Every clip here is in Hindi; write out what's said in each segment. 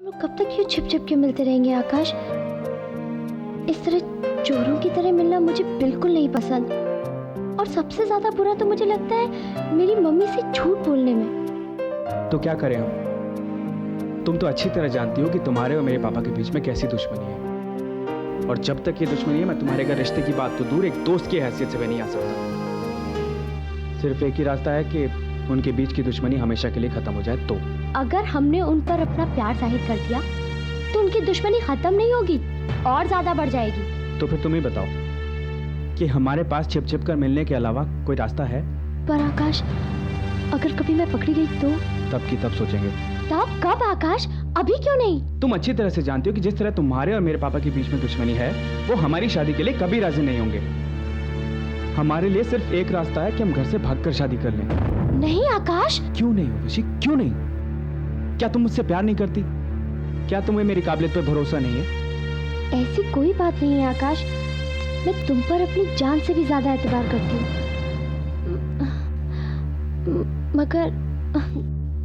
लोग कब तक यूं छिप छिप के मिलते रहेंगे आकाश? इस तरह चोरों की तरह मिलना मुझे बिल्कुल नहीं पसंद। और सबसे ज्यादा बुरा तो मुझे लगता है मेरी मम्मी से झूठ बोलने में। तो क्या करें हम? तुम तो अच्छी तरह जानती हो कि तुम्हारे और मेरे पापा के बीच में कैसी दुश्मनी है। और जब तक ये दुश्मनी है, मैं तुम्हारे घर रिश्ते की बात तो दूर, एक दोस्त की हैसियत से भी नहीं आ सकता। सिर्फ एक ही रास्ता है कि उनके बीच की दुश्मनी हमेशा के लिए खत्म हो जाए। तो अगर हमने उन पर अपना प्यार जाहिर कर दिया तो उनकी दुश्मनी खत्म नहीं होगी और ज्यादा बढ़ जाएगी। फिर तुम ही बताओ कि हमारे पास छिप छिप कर मिलने के अलावा कोई रास्ता है? पर आकाश, अगर कभी मैं पकड़ी गई तो? तब की तब सोचेंगे। तब कब आकाश, अभी क्यों नहीं? तुम अच्छी तरह से जानती हो कि जिस तरह तुम्हारे और मेरे पापा के बीच में दुश्मनी है, वो हमारी शादी के लिए कभी राजी नहीं होंगे। हमारे लिए सिर्फ एक रास्ता है कि हम घर से भागकर शादी कर लें। नहीं आकाश। क्यों नहीं उर्वशी, क्यों नहीं? क्या तुम मुझसे प्यार नहीं करती? क्या तुम्हें मेरी काबिलियत पर भरोसा नहीं है? ऐसी कोई बात नहीं है आकाश, मैं तुम पर अपनी जान से भी ज्यादा एतबार करती हूँ।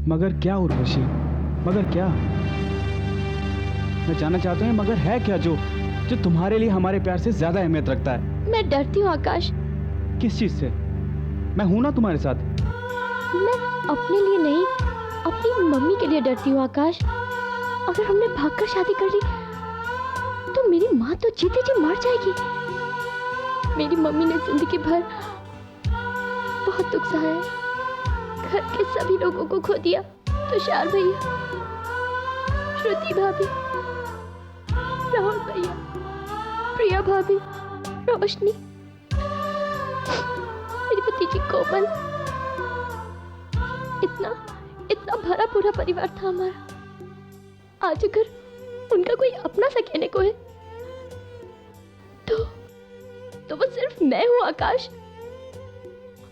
मगर क्या उर्वशी, मगर क्या? मैं जानना चाहता हूँ मगर है क्या जो तुम्हारे लिए हमारे प्यार से ज्यादा अहमियत रखता है? मैं डरती हूँ आकाश। किस चीज से? मैं हूं ना तुम्हारे साथ। मैं अपने लिए नहीं, अपनी मम्मी के लिए डरती हूँ आकाश। अगर हमने भागकर शादी कर ली तो मेरी माँ तो जीते जी मर जाएगी। मेरी मम्मी ने जिंदगी भर बहुत दुख सहा है, घर के सभी लोगों को खो दिया। तुषार भैया, श्रुति भाभी, राहुल भैया, प्रिया भाभी, रोशनी, मेरी भतीजी कोमल। इतना भरा पूरा परिवार था हमारा। आज अगर उनका कोई अपना सा कहने को है तो वो सिर्फ मैं हूं आकाश।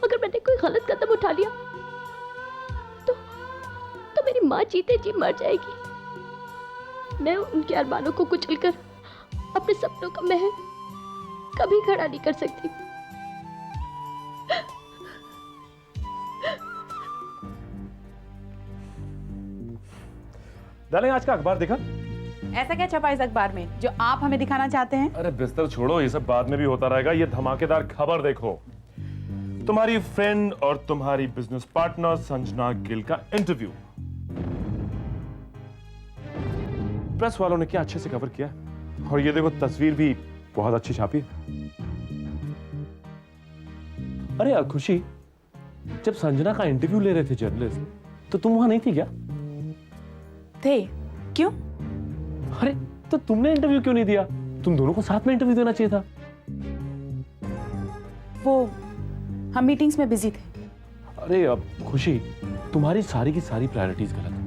अगर मैंने कोई गलत कदम उठा लिया तो मेरी माँ जीते जी मर जाएगी। मैं उनके अरमानों को कुचलकर अपने सपनों का महल कभी खड़ा नहीं कर सकती। डालेंगे आज का अखबार देखा? ऐसा क्या छपा इस अखबार में जो आप हमें दिखाना चाहते हैं? अरे बिस्तर छोड़ो, ये सब बाद में भी होता रहेगा। ये धमाकेदार खबर देखो। तुम्हारी फ्रेंड और तुम्हारी बिजनेस पार्टनर संजना गिल का इंटरव्यू। प्रेस वालों ने क्या अच्छे से कवर किया। और ये देखो, तस्वीर भी बहुत अच्छी छापी। अरे यार खुशी, जब संजना का इंटरव्यू ले रहे थे जर्नलिस्ट, तो तुम वहां नहीं थी क्या? थे। क्यों? अरे तो तुमने इंटरव्यू क्यों नहीं दिया? तुम दोनों को साथ में इंटरव्यू देना चाहिए था। वो हम मीटिंग्स में बिजी थे। अरे अब खुशी, तुम्हारी सारी की सारी प्रायोरिटीज गलत है।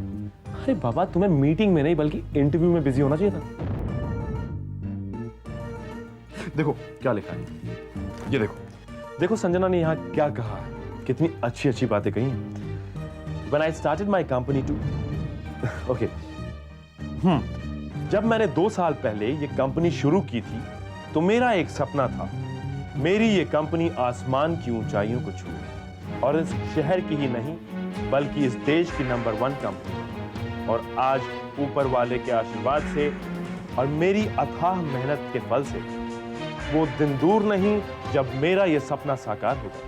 अरे बाबा, तुम्हें मीटिंग में नहीं बल्कि इंटरव्यू में बिजी होना चाहिए था। देखो क्या लिखा है, ये देखो संजना ने यहाँ क्या कहा है, कितनी अच्छी अच्छी बातें कही। When I started my company to okay जब मैंने 2 साल पहले ये कंपनी शुरू की थी तो मेरा एक सपना था, मेरी ये कंपनी आसमान की ऊंचाइयों को छूए और इस शहर की ही नहीं बल्कि इस देश की नंबर 1 कंपनी। और आज ऊपर वाले के आशीर्वाद से और मेरी अथाह मेहनत के फल से वो दिन दूर नहीं जब मेरा ये सपना साकार होगा।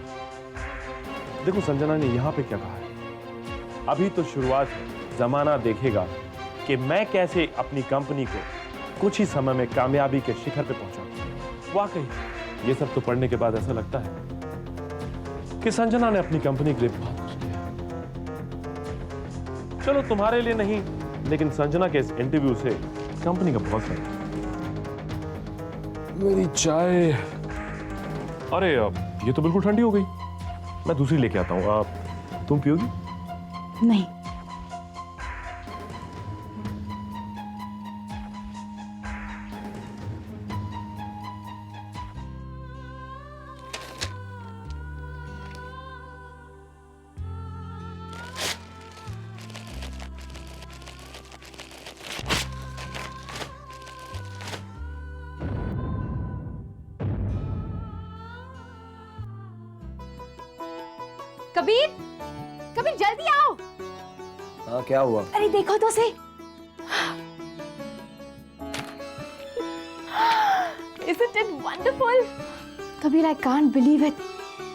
देखो संजना ने यहां पे क्या कहा है, अभी तो शुरुआत है, जमाना देखेगा कि मैं कैसे अपनी कंपनी को कुछ ही समय में कामयाबी के शिखर पे पहुंचाऊं। वाकई ये सब तो पढ़ने के बाद ऐसा लगता है कि संजना ने अपनी कंपनी के लिए बहुत कुछ किया। चलो तुम्हारे लिए नहीं, लेकिन संजना के इस इंटरव्यू से कंपनी का बहुत फर्क है। मेरी चाय, अरे ये तो बिल्कुल ठंडी हो गई। मैं दूसरी लेके आता हूं, तुम पियोगी? नहीं। कबीर, कबीर जल्दी आओ। हाँ क्या हुआ? अरे देखो तो सही। Isn't it wonderful? Kabir, I can't believe it.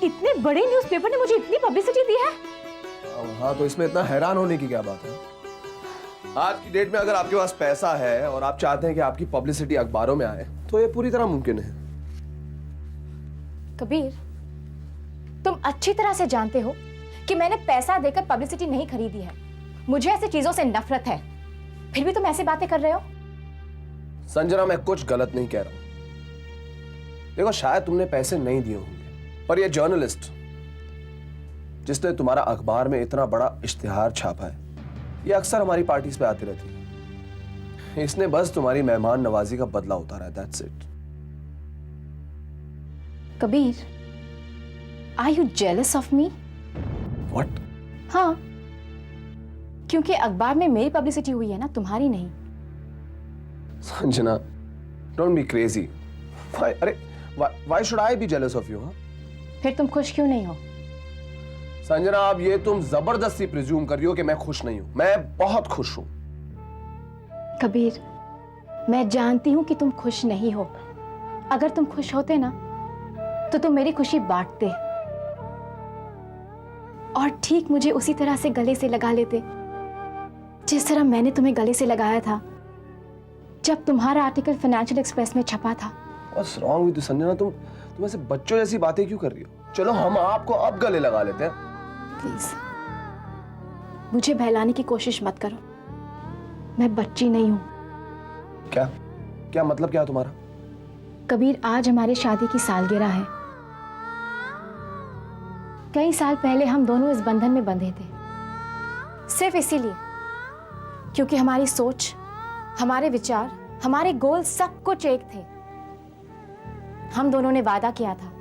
इतने बड़े न्यूज़पेपर ने मुझे इतनी पब्लिसिटी दी है। हाँ, तो इसमें इतना हैरान होने की क्या बात है? आज की डेट में अगर आपके पास पैसा है और आप चाहते हैं कि आपकी पब्लिसिटी अखबारों में आए, तो ये पूरी तरह मुमकिन है। कबीर, तुम अच्छी तरह से जानते हो कि मैंने पैसा देकर पब्लिसिटी नहीं खरीदी है। मुझे ऐसी चीजों से नफरत है, फिर भी तुम ऐसी बातें कर रहे हो। संजना, मैं कुछ गलत नहीं कह रहा हूं। देखो, शायद तुमने पैसे नहीं दिए होंगे, पर ये जर्नलिस्ट जिसने तुम्हारा अखबार में इतना बड़ा इश्तिहार छापा है, ये अक्सर हमारी पार्टीज पे आती रहती है। इसने बस तुम्हारी मेहमान नवाजी का बदला उतारा है, that's it. Kabir, are you jealous of me? What? हाँ, क्योंकि अखबार में मेरी पब्लिसिटी हुई है ना, तुम्हारी नहीं। Sanjana, don't be crazy. Why should I be jealous of you? फिर तुम खुश क्यों नहीं हो? संजना, अब ये तुम जबरदस्ती प्रिज्यूम कर रही हो कि मैं खुश नहीं हूं। मैं बहुत खुश हूं। कबीर, मैं जानती हूं कि तुम खुश नहीं हो। अगर तुम खुश होते ना, तो तुम मेरी खुशी बांटते और ठीक मुझे उसी तरह से गले से लगा लेते जिस तरह मैंने तुम्हें गले से लगाया था जब तुम्हारा आर्टिकल फाइनेंशियल एक्सप्रेस में छपा था। What's wrong with you, Sanjana? तुम ऐसे बच्चों जैसी बातें क्यों कर रही हो? चलो, हम आपको अब गले लगा लेते हैं। प्लीज, मुझे बहलाने की कोशिश मत करो। मैं बच्ची नहीं हूं। क्या मतलब क्या है तुम्हारा? कबीर, आज हमारी शादी की सालगिरह है। कई साल पहले हम दोनों इस बंधन में बंधे थे, सिर्फ इसीलिए क्योंकि हमारी सोच, हमारे विचार, हमारे गोल सब कुछ एक थे। हम दोनों ने वादा किया था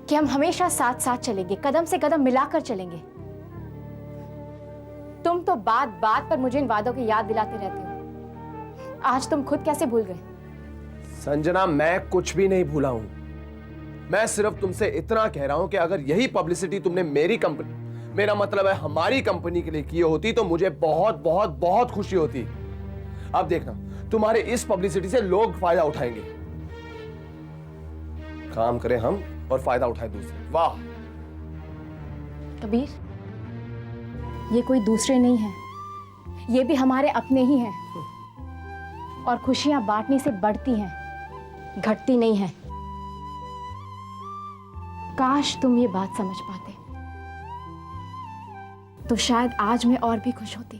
कि हम हमेशा साथ साथ चलेंगे, कदम से कदम मिलाकर चलेंगे। तुम तो बात बात पर मुझे इन वादों की याद दिलाते रहते हो। आज तुम खुद कैसे भूल गए? संजना, मैं कुछ भी नहीं भूला हूं। मैं सिर्फ तुमसे इतना कह रहा हूं कि अगर यही पब्लिसिटी तुमने मेरी कंपनी, मेरा मतलब है हमारी कंपनी के लिए की होती, तो मुझे बहुत बहुत बहुत खुशी होती। अब देखना, तुम्हारे इस पब्लिसिटी से लोग फायदा उठाएंगे। काम करें हम और फायदा उठाए दूसरे। वाह कबीर, ये कोई दूसरे नहीं है, ये भी हमारे अपने ही हैं। और खुशियां बांटने से बढ़ती हैं, घटती नहीं हैं। काश तुम ये बात समझ पाते, तो शायद आज मैं और भी खुश होती।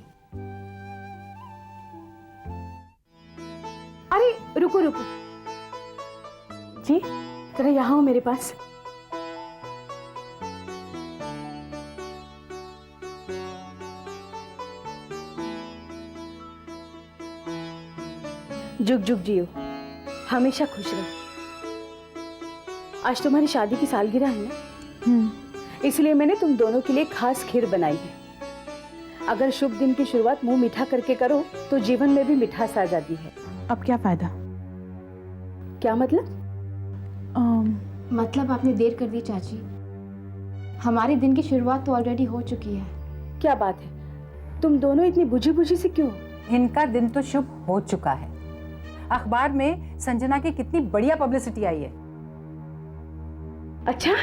अरे रुको रुको जी, जरा यहाँ हो मेरे पास। जुग जुग जियो, हमेशा खुश रहो। आज तुम्हारी शादी की सालगिरह है ना, इसलिए मैंने तुम दोनों के लिए खास खीर बनाई है। अगर शुभ दिन की शुरुआत मुंह मीठा करके करो तो जीवन में भी मिठास आ जाती है। अब क्या फायदा? क्या मतलब? मतलब आपने देर कर दी चाची। हमारे दिन की शुरुआत तो ऑलरेडी हो चुकी है। क्या बात है, तुम दोनों इतनी बुझी बुझी से क्यों? इनका दिन तो शुभ हो चुका है। अखबार में संजना की कितनी बढ़िया पब्लिसिटी आई है। अच्छा,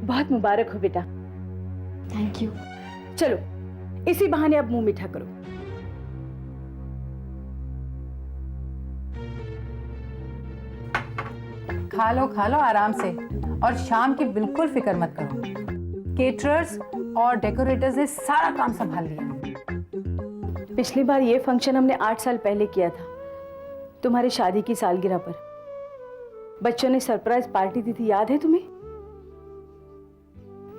बहुत मुबारक हो बेटा। Thank you. चलो, इसी बहाने अब मुंह मीठा करो। खा लो आराम से, और शाम की बिल्कुल फिक्र मत करो। केटरर्स और डेकोरेटर्स ने सारा काम संभाल लिया। पिछली बार ये फंक्शन हमने 8 साल पहले किया था, तुम्हारी शादी की सालगिरह पर। बच्चों ने सरप्राइज पार्टी दी थी, याद है तुम्हें?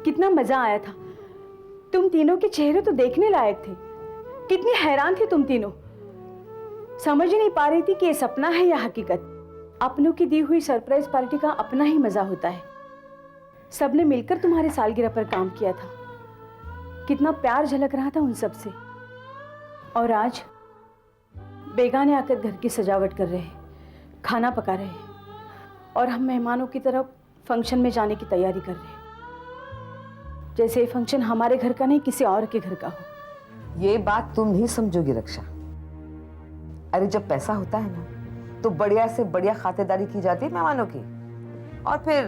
कितना मजा आया था। तुम तीनों के चेहरे तो देखने लायक थे। कितनी हैरान थे तुम तीनों। समझ ही नहीं पा रही थी कि ये सपना है या हकीकत। अपनों की दी हुई सरप्राइज पार्टी का अपना ही मजा होता है। सबने मिलकर तुम्हारे सालगिरह पर काम किया था। कितना प्यार झलक रहा था उन सब से। और आज बेगाने आकर घर की सजावट कर रहे हैं, खाना पका रहे हैं, और हम मेहमानों की तरफ फंक्शन में जाने की तैयारी कर रहे हैं, जैसे ये फंक्शन हमारे घर का नहीं किसी और के घर का हो। ये बात तुम नहीं समझोगी रक्षा। अरे जब पैसा होता है ना, तो बढ़िया से बढ़िया खातिरदारी की जाती है मेहमानों की। और फिर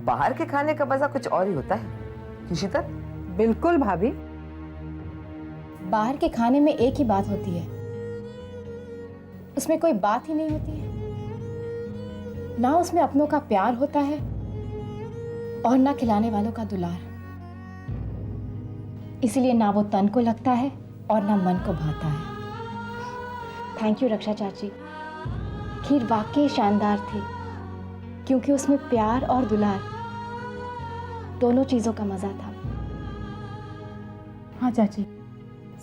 बाहर के खाने का मजा कुछ और ही होता है। शीतल? बिल्कुल भाभी। बाहर के खाने में एक ही बात होती है, उसमें कोई बात ही नहीं होती है। ना उसमें अपनों का प्यार होता है और ना खिलाने वालों का दुलार। इसीलिए ना वो तन को लगता है और ना मन को भाता है। थैंक यू रक्षा चाची, खीर वाकई शानदार थी, क्योंकि उसमें प्यार और दुलार दोनों चीजों का मजा था। हाँ चाची,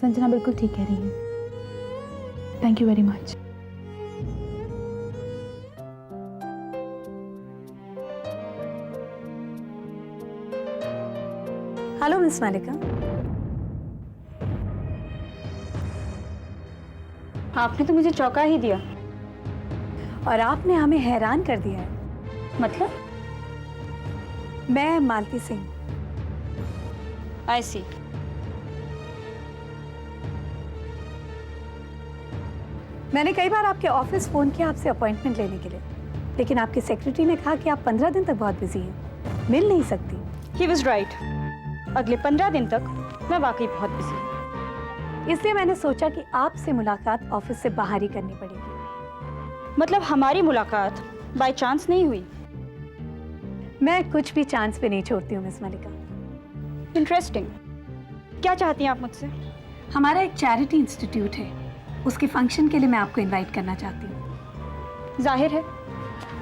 संजना बिल्कुल ठीक कह रही है। Thank you very much. Hello miss मालिका। आपने तो मुझे चौंका ही दिया। और आपने हमें हैरान कर दिया है। मतलब? मैं मालती सिंह। आई सी। मैंने कई बार आपके ऑफिस फोन किया आपसे अपॉइंटमेंट लेने के लिए, लेकिन आपकी सेक्रेटरी ने कहा कि आप 15 दिन तक बहुत बिजी हैं, मिल नहीं सकती। He was right. अगले 15 दिन तक मैं वाकई बहुत बिजी हूँ। इसलिए मैंने सोचा कि आपसे मुलाकात ऑफिस से बाहर ही करनी पड़ेगी। मतलब हमारी मुलाकात बाय चांस नहीं हुई? मैं कुछ भी चांस पे नहीं छोड़ती हूँ मिस मालिका। इंटरेस्टिंग। क्या चाहती हैं आप मुझसे? हमारा एक चैरिटी इंस्टीट्यूट है, उसके फंक्शन के लिए मैं आपको इनवाइट करना चाहती हूँ। जाहिर है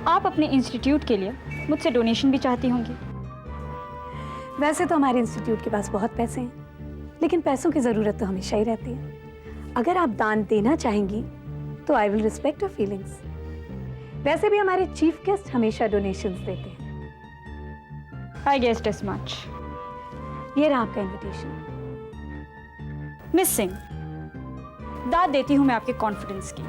आप अपने इंस्टीट्यूट के लिए मुझसे डोनेशन भी चाहती होंगी। वैसे तो हमारे इंस्टीट्यूट के पास बहुत पैसे हैं, लेकिन पैसों की ज़रूरत तो हमेशा ही रहती है। अगर आप दान देना चाहेंगी तो I will respect your feelings. वैसे भी हमारे चीफ गेस्ट हमेशा डोनेशंस देते हैं। आई गेस्ड एज मच। ये रहा आपका इनविटेशन। मिस सिंह, दाद देती हूँ मैं आपके कॉन्फिडेंस की।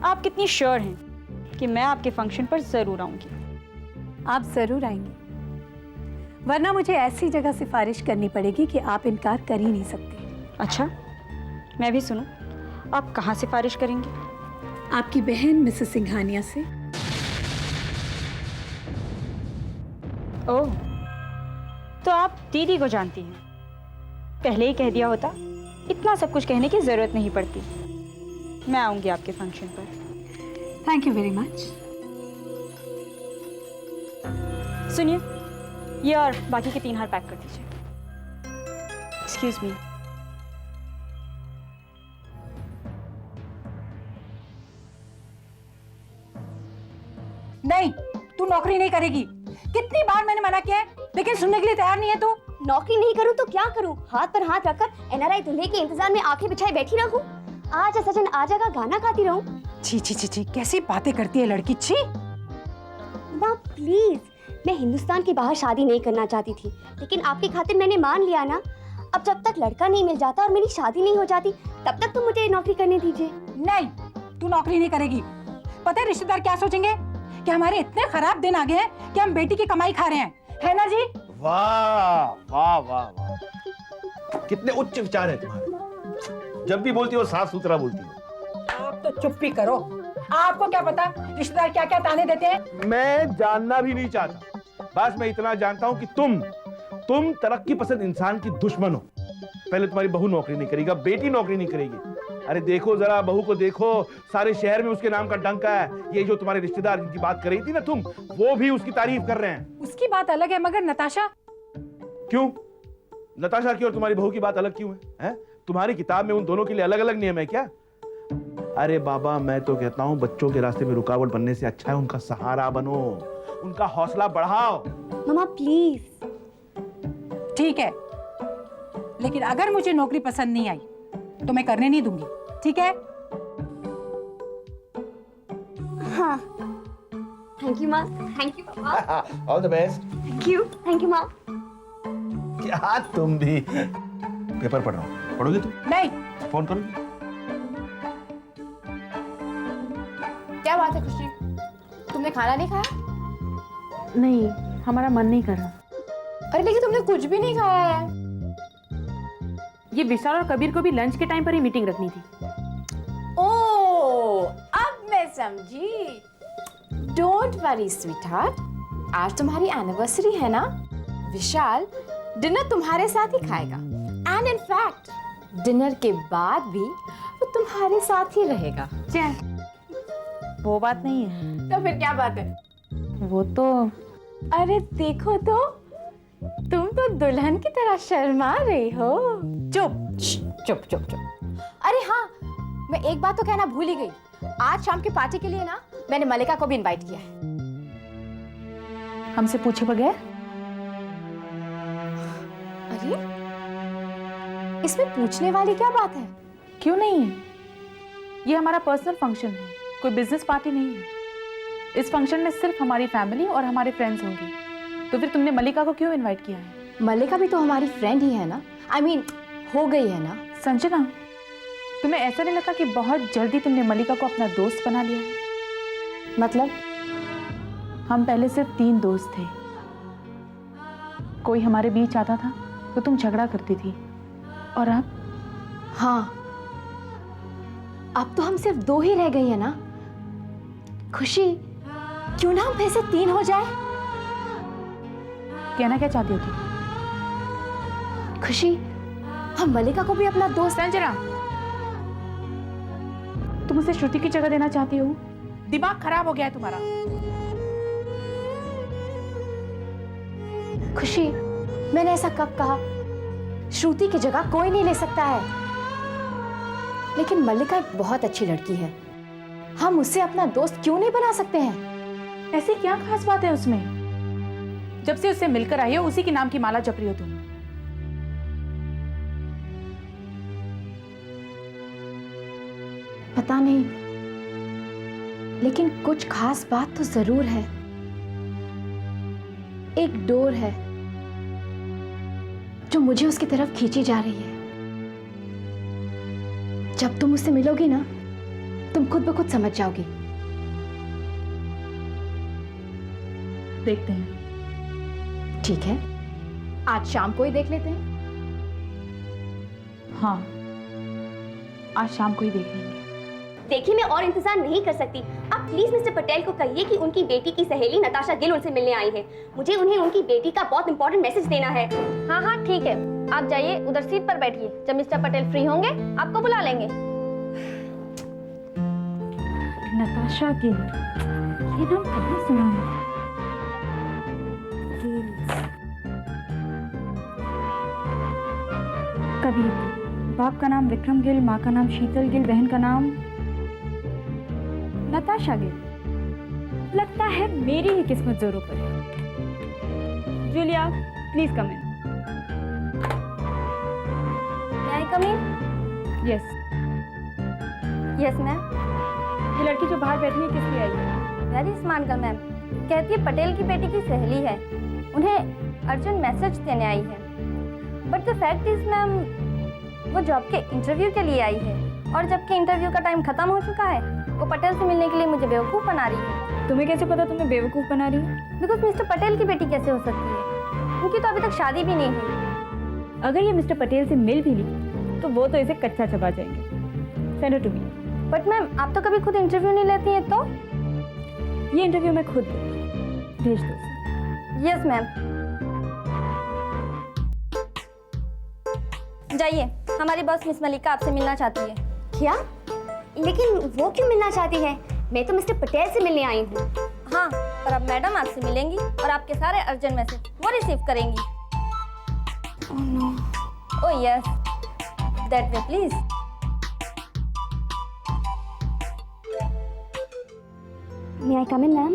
आप कितनी श्योर हैं कि मैं आपके फंक्शन पर जरूर आऊंगी? आप जरूर आएंगी, वरना मुझे ऐसी जगह सिफारिश करनी पड़ेगी कि आप इनकार कर ही नहीं सकते। अच्छा, मैं भी सुनूं। आप कहाँ सिफारिश करेंगे? आपकी बहन मिसेस सिंघानिया से। ओह, तो आप दीदी को जानती हैं। पहले ही कह दिया होता, इतना सब कुछ कहने की जरूरत नहीं पड़ती। मैं आऊंगी आपके फंक्शन पर। Thank you very much. सुनिए, ये और बाकी के 3 हार पैक कर दीजिए। Excuse me. नहीं, तू नौकरी नहीं करेगी। कितनी बार मैंने मना किया है, लेकिन सुनने के लिए तैयार नहीं है तू। नौकरी नहीं करूं तो क्या करूं? हाथ पर हाथ रखकर एनआरआई दूल्हे के इंतजार में आंखें बिछाए बैठी रहूं? आजा सजन आजा का गाना गाती रहूं? छी छी छी छी, कैसी बातें करती है लड़की। छी। माँ प्लीज, मैं हिंदुस्तान के बाहर शादी नहीं करना चाहती थी, लेकिन आपकी खातिर मैंने मान लिया ना। अब जब तक लड़का नहीं मिल जाता और मेरी शादी नहीं हो जाती, तब तक तुम मुझे नौकरी करने दीजिए। नहीं, तू नौकरी नहीं करेगी। पता है रिश्तेदार क्या सोचेंगे कि हमारे इतने खराब दिन आ गए हैं कि हम बेटी की कमाई खा रहे हैं, है ना जी? वाह वाह वाह वाह, कितने उच्च विचार है तुम्हारे। जब भी बोलती हो साफ सुथरा बोलती हो। आप तो चुप ही करो। आपको क्या पता रिश्तेदार क्या क्या ताने देते हैं? मैं जानना भी नहीं चाहता, बस मैं इतना जानता हूं कि तुम तरक्की पसंद इंसान की दुश्मन हो। पहले तुम्हारी बहू नौकरी नहीं करेगी, बेटी नौकरी नहीं करेगी। अरे देखो जरा बहू को देखो, सारे शहर में उसके नाम का डंका है। ये जो तुम्हारे रिश्तेदार जिनकी बात कर रही थी ना तुम, वो भी उसकी तारीफ कर रहे हैं। उसकी बात अलग है, मगर नताशा। क्यों? नताशा की और तुम्हारी बहू की बात अलग क्यों है? तुम्हारी किताब में उन दोनों के लिए अलग अलग नियम है क्या? अरे बाबा, मैं तो कहता हूं बच्चों के रास्ते में रुकावट बनने से अच्छा है उनका सहारा बनो, उनका हौसला बढ़ाओ। मामा प्लीज। ठीक है, लेकिन अगर मुझे नौकरी पसंद नहीं आई तो मैं करने नहीं दूंगी, ठीक है? हाँ, थैंक यू माँ। थैंक यू पापा। All the best. Thank you माँ। क्या तुम भी पेपर पढ़ रहा हो, पढ़ोगे तुम? नहीं। फोन करोगे? क्या बात है खुशी, तुमने खाना नहीं खाया? नहीं, हमारा मन नहीं कर रहा। अरे लेकिन तुमने कुछ भी नहीं खाया है। ये विशाल और कबीर को भी लंच के टाइम पर ही मीटिंग रखनी थी। ओह, अब मैं समझी। डोंट वरी स्वीटहार्ट, आज तुम्हारी एनिवर्सरी है ना। विशाल डिनर तुम्हारे साथ ही खाएगा एंड इन फैक्ट डिनर के बाद भी वो तुम्हारे साथ ही रहेगा। चल वो बात नहीं है। तो फिर क्या बात है? वो तो अरे देखो तो, तुम तो दुल्हन की तरह शर्मा रही हो। चुप चुप चुप चुप। अरे हाँ, मैं एक बात तो कहना भूल ही गई। आज शाम की पार्टी के लिए ना मैंने मलिका को भी इनवाइट किया है। हमसे पूछे बगैर? अरे इसमें पूछने वाली क्या बात है? क्यों नहीं है? ये हमारा पर्सनल फंक्शन है, कोई बिजनेस पार्टी नहीं है। इस फंक्शन में सिर्फ हमारी फैमिली और हमारे फ्रेंड्स होंगे। तो फिर तुमने मलिका को क्यों इनवाइट किया है? मलिका भी तो हमारी फ्रेंड ही है ना। I mean, हो गई है ना। संजना, तुम्हें ऐसा नहीं लगता कि बहुत जल्दी तुमने मलिका को अपना दोस्त बना लिया है? मतलब? हम पहले सिर्फ 3 दोस्त थे। कोई हमारे बीच आता था तो तुम झगड़ा करती थी, और अब? हाँ, अब तो हम सिर्फ 2 ही रह गई है ना। खुशी, क्यों ना हम फिर से 3 हो जाए? कहना क्या चाहती हो तुम? खुशी, हम मलिका को भी अपना दोस्त। संजना, तुम उसे श्रुति की जगह देना चाहती हो? दिमाग खराब हो गया है तुम्हारा। खुशी, मैंने ऐसा कब कहा? श्रुति की जगह कोई नहीं ले सकता है। लेकिन मल्लिका एक बहुत अच्छी लड़की है, हम उससे अपना दोस्त क्यों नहीं बना सकते हैं? ऐसी क्या खास बात है उसमें? जब से उससे मिलकर आई हो उसी के नाम की माला जप रही हो तुम। पता नहीं, लेकिन कुछ खास बात तो जरूर है। एक डोर है जो मुझे उसकी तरफ खींची जा रही है। जब तुम उससे मिलोगी ना, तुम खुद ब खुद समझ जाओगी। देखते हैं। ठीक है, आज शाम को ही देख लेते हैं। हाँ, आज शाम को ही देख लेंगे। देखिए, मैं और इंतजार नहीं कर सकती। आप प्लीज मिस्टर पटेल को कहिए कि उनकी बेटी की सहेली नताशा गिल उनसे मिलने आई है। मुझे उन्हें उनकी बेटी का बहुत इंपॉर्टेंट मैसेज देना है। हाँ हाँ ठीक है, आप जाइए उधर सीट पर बैठिए। जब मिस्टर पटेल फ्री होंगे आपको बुला लेंगे। नताशा गिल, ये नाम कभी सुना है? कभी बाप का नाम विक्रम गिल, माँ का नाम शीतल गिल, बहन का नाम नताशा गिल। लगता है मेरी ही किस्मत जोरों पर है। Julia, please come in. May I come in? Yes. Yes ma'am. ये लड़की जो बाहर बैठी है किस लिए आई है? Very smart girl ma'am. कहती है पटेल की बेटी की सहेली है, उन्हें अर्जेंट मैसेज देने आई है। But the fact is ma'am, वो जॉब के इंटरव्यू के लिए आई है, और जबकि इंटरव्यू का टाइम खत्म हो चुका है, वो पटेल से मिलने के लिए मुझे बेवकूफ़ बना रही है। तुम्हें कैसे पता तुम्हें बेवकूफ़ बना रही है? बिकॉज मिस्टर पटेल की बेटी कैसे हो सकती है? उनकी तो अभी तक शादी भी नहीं हुई। अगर ये मिस्टर पटेल से मिल भी ली तो वो तो इसे कच्चा चबा जाएंगे। Send to me. But ma'am, आप तो कभी खुद इंटरव्यू नहीं लेती हैं तो? ये इंटरव्यू मैं खुद दूंगी। भेज दो उसे। Yes ma'am. जाइए, हमारी बॉस मिस मलिका आपसे मिलना चाहती है। क्या? लेकिन वो क्यों मिलना चाहती है? मैं तो मिस्टर पटेल से मिलने आई हूँ। हाँ, पर अब मैडम आपसे मिलेंगी और आपके सारे अर्जेंट मैसेज वो रिसीव करेंगी। Oh no. Oh yes, that way please. May I come in, ma'am?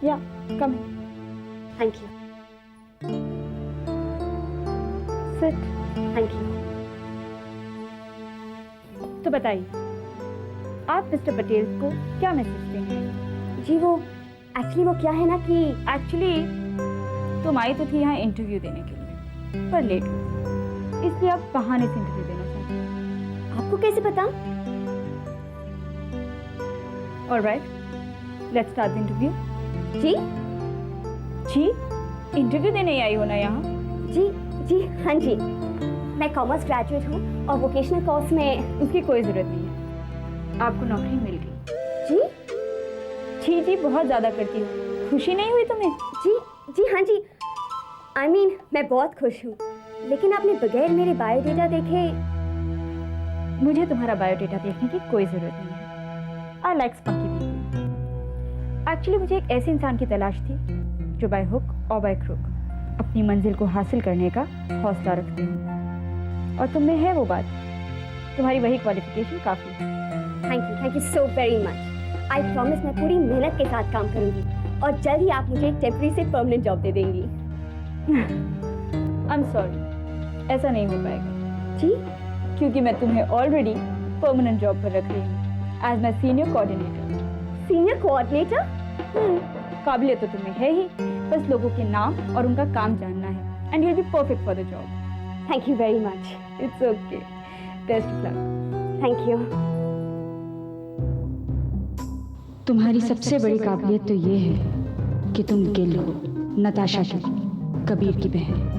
या come Thank you. Sit. Thank you. तो बताइए, आप मिस्टर पटेल को क्या मैसेज देंगे? जी वो एक्चुअली क्या है ना कि एक्चुअली तुम आई तो थी यहाँ इंटरव्यू देने के लिए, पर लेट हो, इसलिए आप बहाने से इंटरव्यू देना चाहते हैं। आपको कैसे पता? Alright, let's start the interview. जी जी, इंटरव्यू देने ही आई हो ना यहाँ? जी जी हाँ जी, मैं कॉमर्स ग्रेजुएट हूँ और वोकेशनल कोर्स में। उसकी कोई ज़रूरत नहीं है, आपको नौकरी मिल गई। जी जी जी बहुत ज़्यादा करती हूँ। खुशी नहीं हुई तुम्हें? जी जी हाँ जी, आई मीन मैं बहुत खुश हूँ, लेकिन आपने बगैर मेरे बायोडेटा देखे। मुझे तुम्हारा बायोडेटा देखने की कोई ज़रूरत नहीं है। I like spunky people. Actually मुझे एक ऐसे इंसान की तलाश थी जो बाय हुक और बाय क्रुक अपनी मंजिल को हासिल करने का हौसला रखते हैं, और तुम में है वो बात। तुम्हारी वही क्वालिफिकेशन काफ़ी है। Thank you so very much. I promise मैं पूरी मेहनत के साथ काम करूंगी और जल्द ही आप मुझे एक टेम्परेरी से परमानेंट जॉब दे देंगी। आई एम सॉरी, ऐसा नहीं हो पाएगा जी, क्योंकि मैं तुम्हें ऑलरेडी परमानेंट जॉब पर रख रही हूँ as my senior coordinator. Senior coordinator? काबिलियत तो तुम्हें है ही, बस लोगों के नाम और उनका काम जानना है, and you will be perfect for the job. Thank you very much. It's okay, best of luck. Thank you. तुम्हारी सबसे बड़ी काबिलियत तो ये है कि तुम गिल हो, नताशा की, कबीर की बहन।